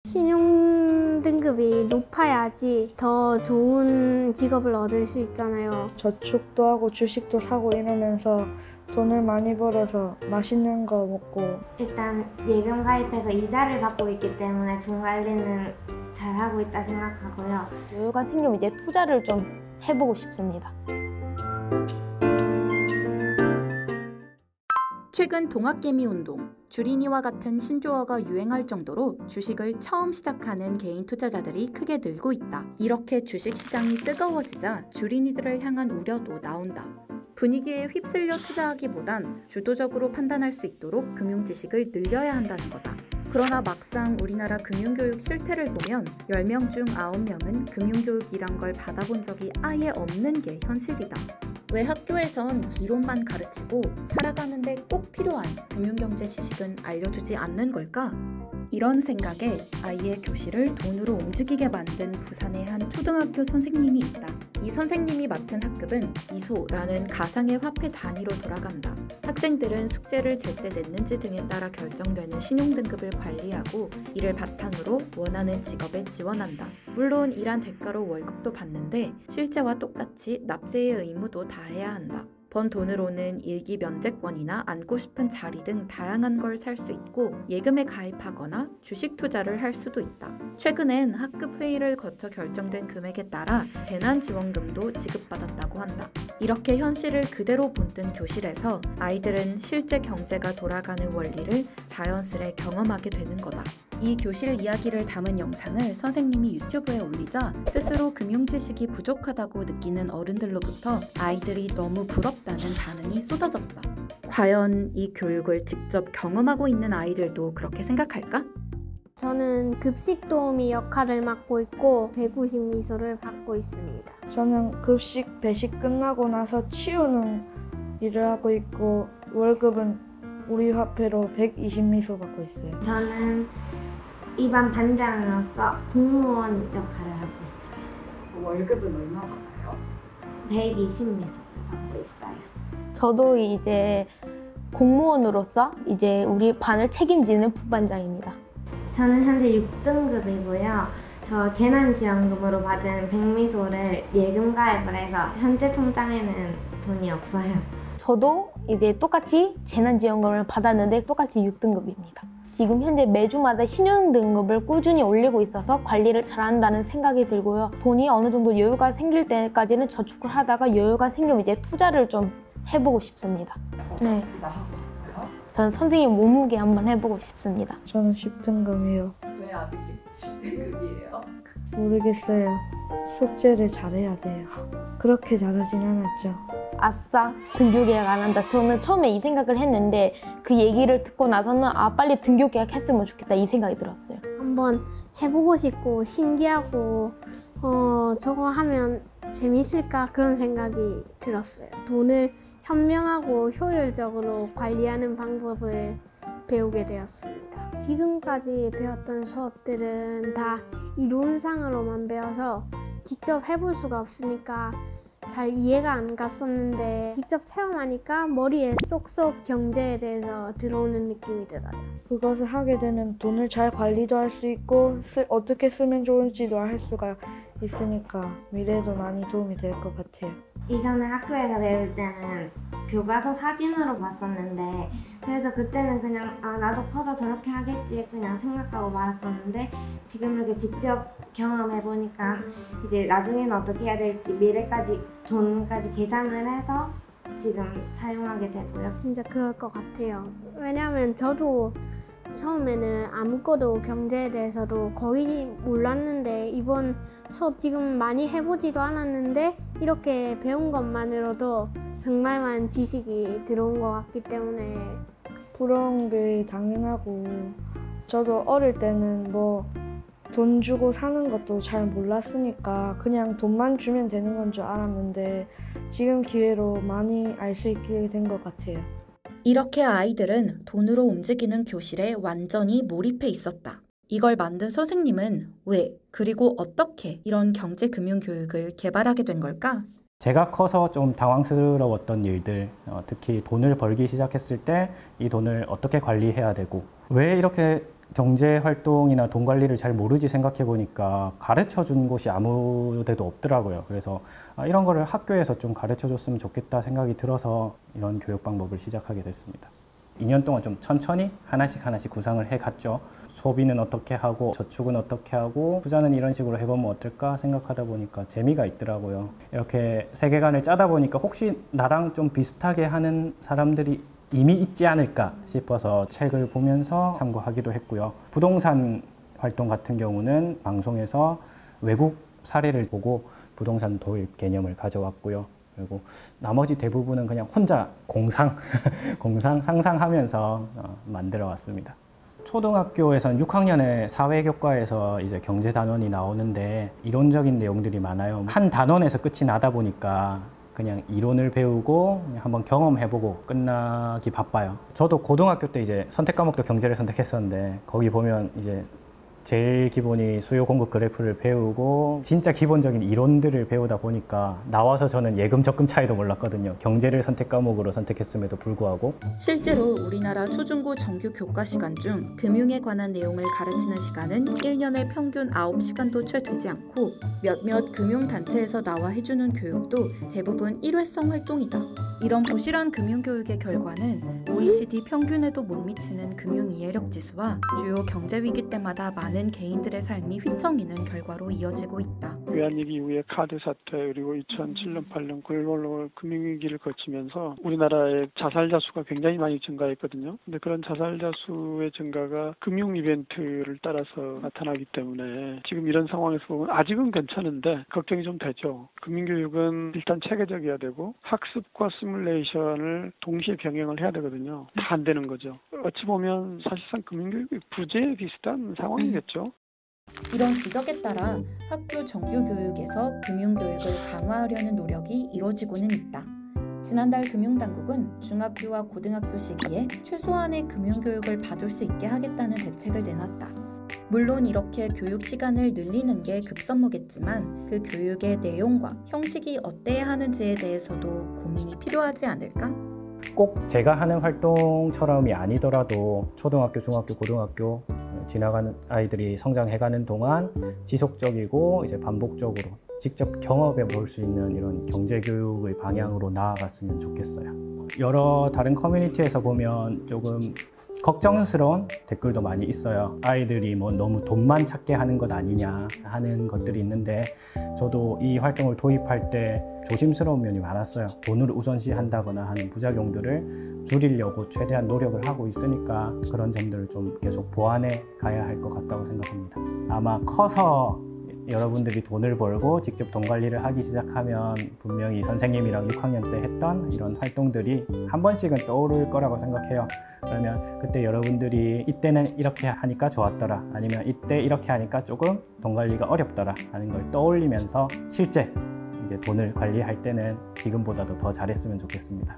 신용 등급이 높아야지 더 좋은 직업을 얻을 수 있잖아요. 저축도 하고 주식도 사고 이러면서 돈을 많이 벌어서 맛있는 거 먹고 일단 예금 가입해서 이자를 받고 있기 때문에 돈 관리는 잘하고 있다 생각하고요. 여유가 생기면 이제 투자를 좀 해보고 싶습니다. 최근 동학개미 운동, 주린이와 같은 신조어가 유행할 정도로 주식을 처음 시작하는 개인 투자자들이 크게 늘고 있다. 이렇게 주식시장이 뜨거워지자 주린이들을 향한 우려도 나온다. 분위기에 휩쓸려 투자하기보단 주도적으로 판단할 수 있도록 금융지식을 늘려야 한다는 거다. 그러나 막상 우리나라 금융교육 실태를 보면 10명 중 9명은 금융교육이란 걸 받아본 적이 아예 없는 게 현실이다. 왜 학교에선 이론만 가르치고 살아가는데 꼭 필요한 금융경제 지식은 알려주지 않는 걸까? 이런 생각에 아이의 교실을 돈으로 움직이게 만든 부산의 한 초등학교 선생님이 있다. 이 선생님이 맡은 학급은 이소라는 가상의 화폐 단위로 돌아간다. 학생들은 숙제를 제때 냈는지 등에 따라 결정되는 신용등급을 관리하고 이를 바탕으로 원하는 직업에 지원한다. 물론 일한 대가로 월급도 받는데 실제와 똑같이 납세의 의무도 다해야 한다. 번 돈으로는 일기 면제권이나 앉고 싶은 자리 등 다양한 걸 살 수 있고 예금에 가입하거나 주식 투자를 할 수도 있다. 최근엔 학급 회의를 거쳐 결정된 금액에 따라 재난지원금도 지급받았다고 한다. 이렇게 현실을 그대로 본뜬 교실에서 아이들은 실제 경제가 돌아가는 원리를 자연스레 경험하게 되는 거다. 이 교실 이야기를 담은 영상을 선생님이 유튜브에 올리자 스스로 금융지식이 부족하다고 느끼는 어른들로부터 아이들이 너무 부럽다는 반응이 쏟아졌다. 과연 이 교육을 직접 경험하고 있는 아이들도 그렇게 생각할까? 저는 급식 도우미 역할을 맡고 있고 150 미소를 받고 있습니다. 저는 급식 배식 끝나고 나서 치우는 일을 하고 있고 월급은 우리 화폐로 120 미소 받고 있어요. 저는 이반 반장으로서 공무원 역할을 하고 있어요. 월급은 얼마 받아요? 120미소 받고 있어요. 저도 이제 공무원으로서 이제 우리 반을 책임지는 부반장입니다. 저는 현재 6등급이고요. 저 재난지원금으로 받은 100미소를 예금 가입을 해서 현재 통장에는 돈이 없어요. 저도 이제 똑같이 재난지원금을 받았는데 똑같이 6등급입니다. 지금 현재 매주마다 신용등급을 꾸준히 올리고 있어서 관리를 잘한다는 생각이 들고요. 돈이 어느 정도 여유가 생길 때까지는 저축을 하다가 여유가 생기면 이제 투자를 좀 해보고 싶습니다. 네. 투자하고 싶어요? 저는 선생님 몸무게 한번 해보고 싶습니다. 저는 10등급이요. 왜 아직 10등급이에요? 모르겠어요. 숙제를 잘해야 돼요. 그렇게 잘하진 않았죠. 아싸, 등교 계약 안 한다. 저는 처음에 이 생각을 했는데 그 얘기를 듣고 나서는 빨리 등교 계약 했으면 좋겠다 이 생각이 들었어요. 한번 해보고 싶고 신기하고 저거 하면 재밌을까 그런 생각이 들었어요. 돈을 현명하고 효율적으로 관리하는 방법을 배우게 되었습니다. 지금까지 배웠던 수업들은 다 이론상으로만 배워서 직접 해볼 수가 없으니까 잘 이해가 안 갔었는데 직접 체험하니까 머리에 쏙쏙 경제에 대해서 들어오는 느낌이 들어요. 그것을 하게 되면 돈을 잘 관리도 할 수 있고 어떻게 쓰면 좋을지도 알 수가 있으니까 미래에도 많이 도움이 될 것 같아요. 이전에 학교에서 배울 때는 교과서 사진으로 봤었는데 그래서 그때는 그냥 나도 커서 저렇게 하겠지 그냥 생각하고 말았었는데 지금 이렇게 직접 경험해보니까 이제 나중에는 어떻게 해야 될지 미래까지 돈까지 계산을 해서 지금 사용하게 되고요. 진짜 그럴 것 같아요. 왜냐하면 저도 처음에는 아무것도 경제에 대해서도 거의 몰랐는데 이번 수업 지금 많이 해보지도 않았는데 이렇게 배운 것만으로도 정말 많은 지식이 들어온 것 같기 때문에 부러운 게 당연하고 저도 어릴 때는 뭐 돈 주고 사는 것도 잘 몰랐으니까 그냥 돈만 주면 되는 건 줄 알았는데 지금 기회로 많이 알 수 있게 된 것 같아요. 이렇게 아이들은 돈으로 움직이는 교실에 완전히 몰입해 있었다. 이걸 만든 선생님은 왜, 그리고 어떻게 이런 경제금융교육을 개발하게 된 걸까? 제가 커서 좀 당황스러웠던 일들, 특히 돈을 벌기 시작했을 때 이 돈을 어떻게 관리해야 되고 왜 이렇게 경제 활동이나 돈 관리를 잘 모르지 생각해 보니까 가르쳐 준 곳이 아무 데도 없더라고요. 그래서 이런 거를 학교에서 좀 가르쳐 줬으면 좋겠다 생각이 들어서 이런 교육 방법을 시작하게 됐습니다. 2년 동안 좀 천천히 하나씩 구상을 해 갔죠. 소비는 어떻게 하고 저축은 어떻게 하고 투자는 이런 식으로 해보면 어떨까 생각하다 보니까 재미가 있더라고요. 이렇게 세계관을 짜다 보니까 혹시 나랑 좀 비슷하게 하는 사람들이 이미 있지 않을까 싶어서 책을 보면서 참고하기도 했고요. 부동산 활동 같은 경우는 방송에서 외국 사례를 보고 부동산 도입 개념을 가져왔고요. 그리고 나머지 대부분은 그냥 혼자 공상 상상하면서 만들어 왔습니다. 초등학교에서는 6학년에 사회교과에서 이제 경제 단원이 나오는데 이론적인 내용들이 많아요. 한 단원에서 끝이 나다 보니까 그냥 이론을 배우고 한번 경험해보고 끝나기 바빠요. 저도 고등학교 때 이제 선택 과목도 경제를 선택했었는데 거기 보면 이제 제일 기본이 수요 공급 그래프를 배우고 진짜 기본적인 이론들을 배우다 보니까 나와서 저는 예금 적금 차이도 몰랐거든요. 경제를 선택 과목으로 선택했음에도 불구하고. 실제로 우리나라 초중고 정규 교과 시간 중 금융에 관한 내용을 가르치는 시간은 1년에 평균 9시간도 채 되지 않고 몇몇 금융단체에서 나와 해주는 교육도 대부분 일회성 활동이다. 이런 부실한 금융교육의 결과는 OECD 평균에도 못 미치는 금융이해력 지수와 주요 경제위기 때마다 많은 개인들의 삶이 휘청이는 결과로 이어지고 있다. 외환위기 이후에 카드 사태 그리고 2007년, 8년 글로벌 금융위기를 거치면서 우리나라의 자살자 수가 굉장히 많이 증가했거든요. 근데 그런 자살자 수의 증가가 금융 이벤트를 따라서 나타나기 때문에 지금 이런 상황에서 보면 아직은 괜찮은데 걱정이 좀 되죠. 금융교육은 일단 체계적이어야 되고 학습과 시뮬레이션을 동시에 병행을 해야 되거든요. 다 안 되는 거죠. 어찌 보면 사실상 금융교육이 부재에 비슷한 상황이겠죠. 이런 지적에 따라 학교 정규교육에서 금융교육을 강화하려는 노력이 이뤄지고는 있다. 지난달 금융당국은 중학교와 고등학교 시기에 최소한의 금융교육을 받을 수 있게 하겠다는 대책을 내놨다. 물론 이렇게 교육 시간을 늘리는 게 급선무겠지만 그 교육의 내용과 형식이 어때야 하는지에 대해서도 고민이 필요하지 않을까? 꼭 제가 하는 활동처럼이 아니더라도 초등학교, 중학교, 고등학교 지나가는 아이들이 성장해가는 동안 지속적이고 이제 반복적으로 직접 경험해 볼 수 있는 이런 경제교육의 방향으로 나아갔으면 좋겠어요. 여러 다른 커뮤니티에서 보면 조금 걱정스러운 댓글도 많이 있어요. 아이들이 뭐 너무 돈만 찾게 하는 것 아니냐 하는 것들이 있는데 저도 이 활동을 도입할 때 조심스러운 면이 많았어요. 돈을 우선시한다거나 하는 부작용들을 줄이려고 최대한 노력을 하고 있으니까 그런 점들을 좀 계속 보완해 가야 할 것 같다고 생각합니다. 아마 커서 여러분들이 돈을 벌고 직접 돈 관리를 하기 시작하면 분명히 선생님이랑 6학년 때 했던 이런 활동들이 한 번씩은 떠오를 거라고 생각해요. 그러면 그때 여러분들이 이때는 이렇게 하니까 좋았더라, 아니면 이때 이렇게 하니까 조금 돈 관리가 어렵더라 하는 걸 떠올리면서 실제 이제 돈을 관리할 때는 지금보다도 더 잘했으면 좋겠습니다.